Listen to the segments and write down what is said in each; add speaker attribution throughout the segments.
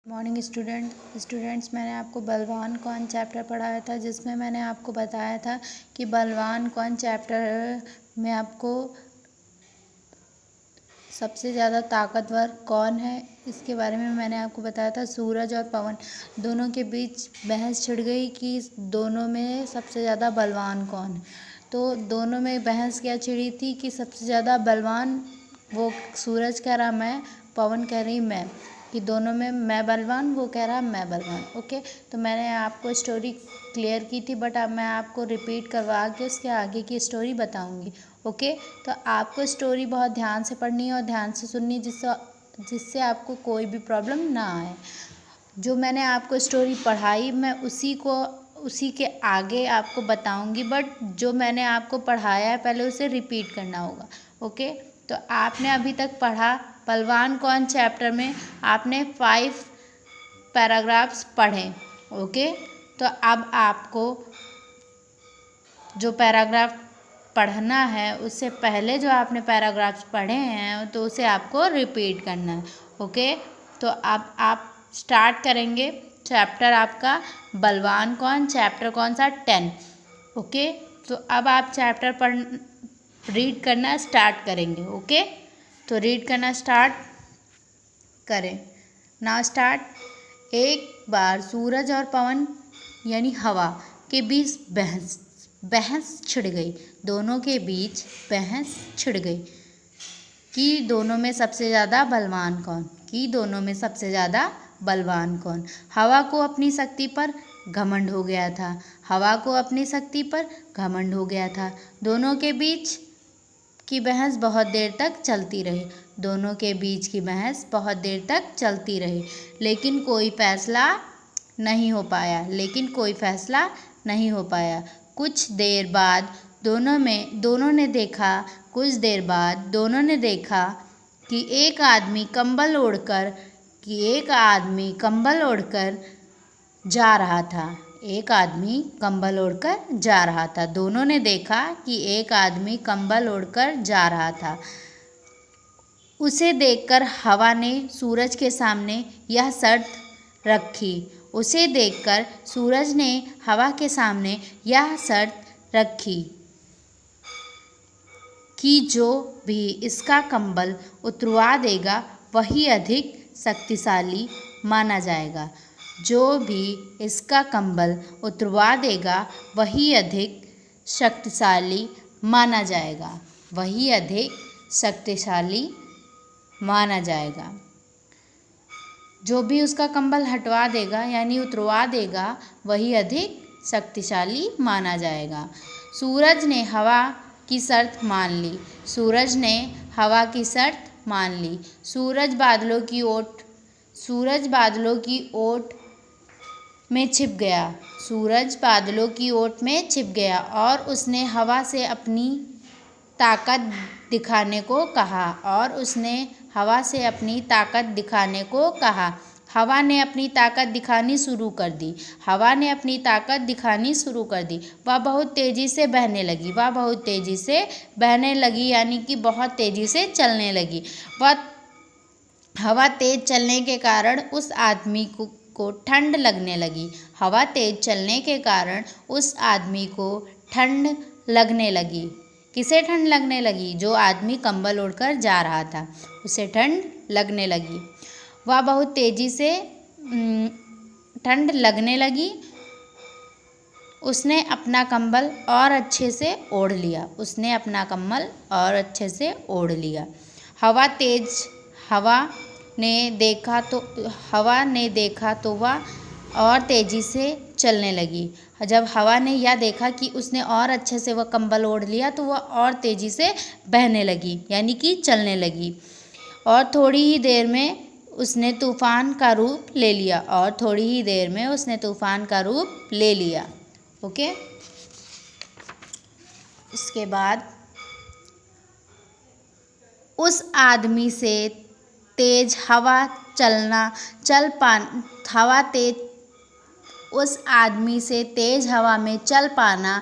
Speaker 1: Morning students, मैंने आपको बलवान कौन चैप्टर पढ़ाया था, जिसमें मैंने आपको बताया था कि बलवान कौन चैप्टर में आपको सबसे ज़्यादा ताकतवर कौन है, इसके बारे में मैंने आपको बताया था। सूरज और पवन दोनों के बीच बहस छिड़ गई कि दोनों में सबसे ज़्यादा बलवान कौन है। तो दोनों में बहस क्या छिड़ी थी कि सबसे ज़्यादा बलवान वो सूरज कह रहा मैं, पवन कह रही मैं, कि दोनों में मैं बलवान, वो कह रहा मैं बलवान। ओके, तो मैंने आपको स्टोरी क्लियर की थी, बट अब मैं आपको रिपीट करवा के उसके आगे की स्टोरी बताऊंगी। ओके, तो आपको स्टोरी बहुत ध्यान से पढ़नी है और ध्यान से सुननी, जिससे आपको कोई भी प्रॉब्लम ना आए। जो मैंने आपको स्टोरी पढ़ाई मैं उसी के आगे आपको बताऊंगी, बट जो मैंने आपको पढ़ाया है पहले उसे रिपीट करना होगा। ओके, तो आपने अभी तक पढ़ा बलवान कौन चैप्टर में आपने 5 पैराग्राफ्स पढ़े। ओके, तो अब आपको जो पैराग्राफ पढ़ना है उससे पहले जो आपने पैराग्राफ्स पढ़े हैं तो उसे आपको रिपीट करना है। ओके, तो अब आप स्टार्ट करेंगे चैप्टर आपका बलवान कौन, चैप्टर कौन सा 10। ओके, तो अब आप चैप्टर रीड करना स्टार्ट करेंगे। ओके, तो रीड करना स्टार्ट करें। Now start. एक बार सूरज और पवन यानी हवा के बीच बहस छिड़ गई। दोनों के बीच बहस छिड़ गई कि दोनों में सबसे ज़्यादा बलवान कौन। हवा को अपनी शक्ति पर घमंड हो गया था। दोनों के बीच की बहस बहुत देर तक चलती रही, लेकिन कोई फैसला नहीं हो पाया। कुछ देर बाद दोनों ने देखा कि एक आदमी कंबल ओढ़कर जा रहा था। दोनों ने देखा कि एक आदमी कंबल ओढ़कर जा रहा था। उसे देखकर हवा ने सूरज के सामने यह शर्त रखी कि जो भी इसका कंबल उतरवा देगा वही अधिक शक्तिशाली माना जाएगा। जो भी उसका कंबल हटवा देगा यानी उतरवा देगा वही अधिक शक्तिशाली माना जाएगा। सूरज ने हवा की शर्त मान ली। सूरज बादलों की ओट में छिप गया और उसने हवा से अपनी ताकत दिखाने को कहा। हवा ने अपनी ताकत दिखानी शुरू कर दी। वह बहुत तेजी से बहने लगी यानी कि बहुत तेजी से चलने लगी। हवा तेज चलने के कारण उस आदमी को ठंड लगने लगी। किसे ठंड लगने लगी? जो आदमी कंबल ओढ़कर जा रहा था उसे ठंड लगने लगी। वह बहुत तेजी से ठंड लगने लगी। उसने अपना कंबल और अच्छे से ओढ़ लिया। हवा ने देखा तो वह और तेजी से चलने लगी। जब हवा ने यह देखा कि उसने और अच्छे से वह कंबल ओढ़ लिया तो वह और तेजी से बहने लगी यानी कि चलने लगी। और थोड़ी ही देर में उसने तूफान का रूप ले लिया। ओके, इसके बाद उस आदमी से तेज हवा में चल पाना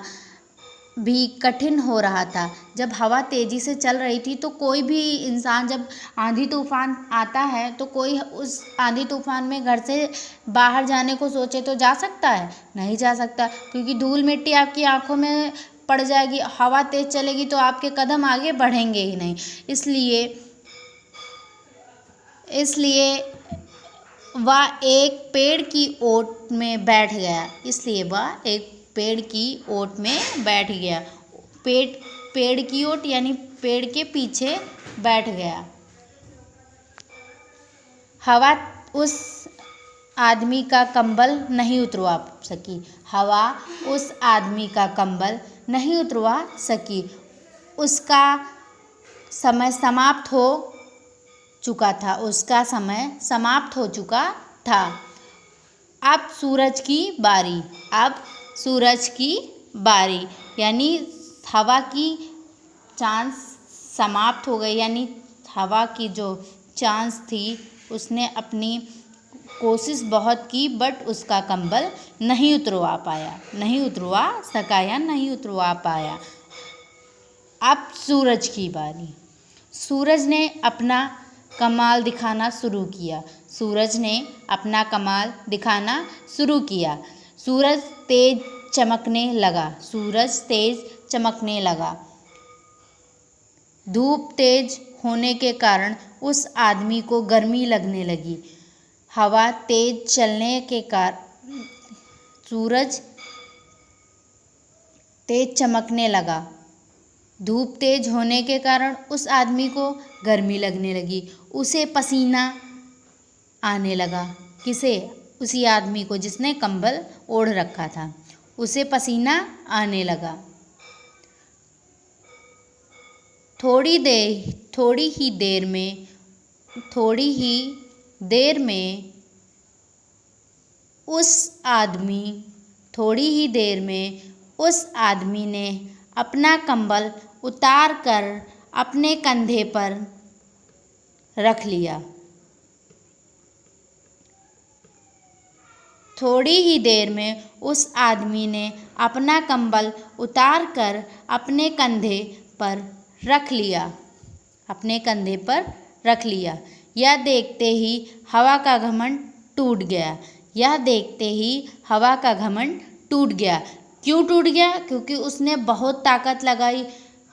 Speaker 1: भी कठिन हो रहा था। जब हवा तेज़ी से चल रही थी तो कोई भी इंसान, जब आंधी तूफान आता है तो कोई उस आंधी तूफान में घर से बाहर जाने को सोचे तो जा सकता है? नहीं जा सकता, क्योंकि धूल मिट्टी आपकी आंखों में पड़ जाएगी। हवा तेज चलेगी तो आपके कदम आगे बढ़ेंगे ही नहीं। इसलिए वह एक पेड़ की ओट में बैठ गया। इसलिए वह एक पेड़ की ओट में बैठ गया। पेड़ की ओट यानी पेड़ के पीछे बैठ गया। हवा उस आदमी का कंबल नहीं उतरवा सकी। हवा उस आदमी का कंबल नहीं उतरवा सकी। उसका समय समाप्त हो चुका था। उसका समय समाप्त हो चुका था। अब सूरज की बारी। अब सूरज की बारी यानी हवा की चांस समाप्त हो गई, यानी हवा की जो चांस थी उसने अपनी कोशिश बहुत की, बट उसका कंबल नहीं उतरवा पाया, नहीं उतरवा सका या नहीं उतरवा पाया। अब सूरज की बारी। सूरज ने अपना कमाल दिखाना शुरू किया। सूरज ने अपना कमाल दिखाना शुरू किया। सूरज तेज चमकने लगा। सूरज तेज चमकने लगा। धूप तेज होने के कारण उस आदमी को गर्मी लगने लगी। हवा तेज चलने के कारण सूरज तेज चमकने लगा। धूप तेज होने के कारण उस आदमी को गर्मी लगने लगी। उसे पसीना आने लगा। किसे? उसी आदमी को जिसने कंबल ओढ़ रखा था। उसे पसीना आने लगा। थोड़ी ही देर में उस आदमी ने अपना कंबल उतार कर अपने कंधे पर रख लिया। थोड़ी ही देर में उस आदमी ने अपना कंबल उतार कर अपने कंधे पर रख लिया। अपने कंधे पर रख लिया। यह देखते ही हवा का घमंड टूट गया। यह देखते ही हवा का घमंड टूट गया। क्यों टूट गया? क्योंकि उसने बहुत ताकत लगाई।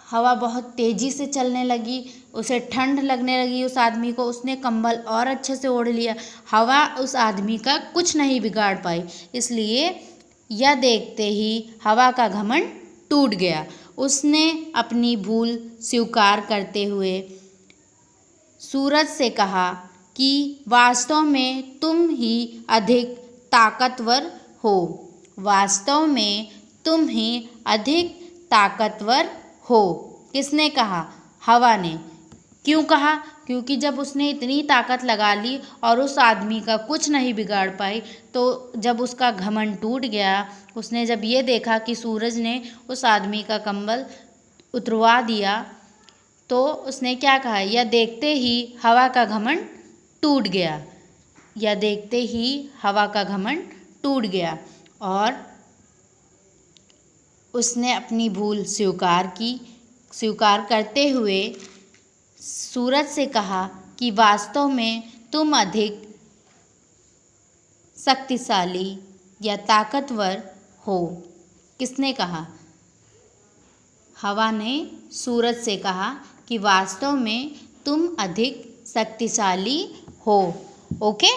Speaker 1: हवा बहुत तेज़ी से चलने लगी। उसे ठंड लगने लगी उस आदमी को। उसने कंबल और अच्छे से ओढ़ लिया। हवा उस आदमी का कुछ नहीं बिगाड़ पाई। इसलिए यह देखते ही हवा का घमंड टूट गया। उसने अपनी भूल स्वीकार करते हुए सूरज से कहा कि वास्तव में तुम ही अधिक ताकतवर हो। वास्तव में तुम ही अधिक ताकतवर हो। किसने कहा? हवा ने। क्यों कहा? क्योंकि जब उसने इतनी ताकत लगा ली और उस आदमी का कुछ नहीं बिगाड़ पाई, तो जब उसका घमंड टूट गया, उसने जब ये देखा कि सूरज ने उस आदमी का कंबल उतरवा दिया, तो उसने क्या कहा? यह देखते ही हवा का घमंड टूट गया। यह देखते ही हवा का घमंड टूट गया और उसने अपनी भूल स्वीकार करते हुए सूरज से कहा कि वास्तव में तुम अधिक शक्तिशाली या ताकतवर हो। किसने कहा? हवा ने सूरज से कहा कि वास्तव में तुम अधिक शक्तिशाली हो। ओके,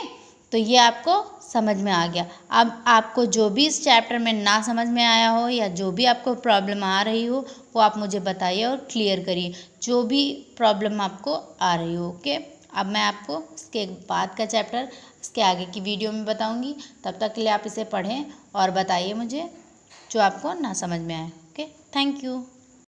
Speaker 1: तो ये आपको समझ में आ गया। अब आपको जो भी इस चैप्टर में ना समझ में आया हो या जो भी आपको प्रॉब्लम आ रही हो वो आप मुझे बताइए और क्लियर करिए, जो भी प्रॉब्लम आपको आ रही हो। ओके, अब मैं आपको इसके बाद का चैप्टर इसके आगे की वीडियो में बताऊंगी। तब तक के लिए आप इसे पढ़ें और बताइए मुझे जो आपको ना समझ में आए। Okay, thank you.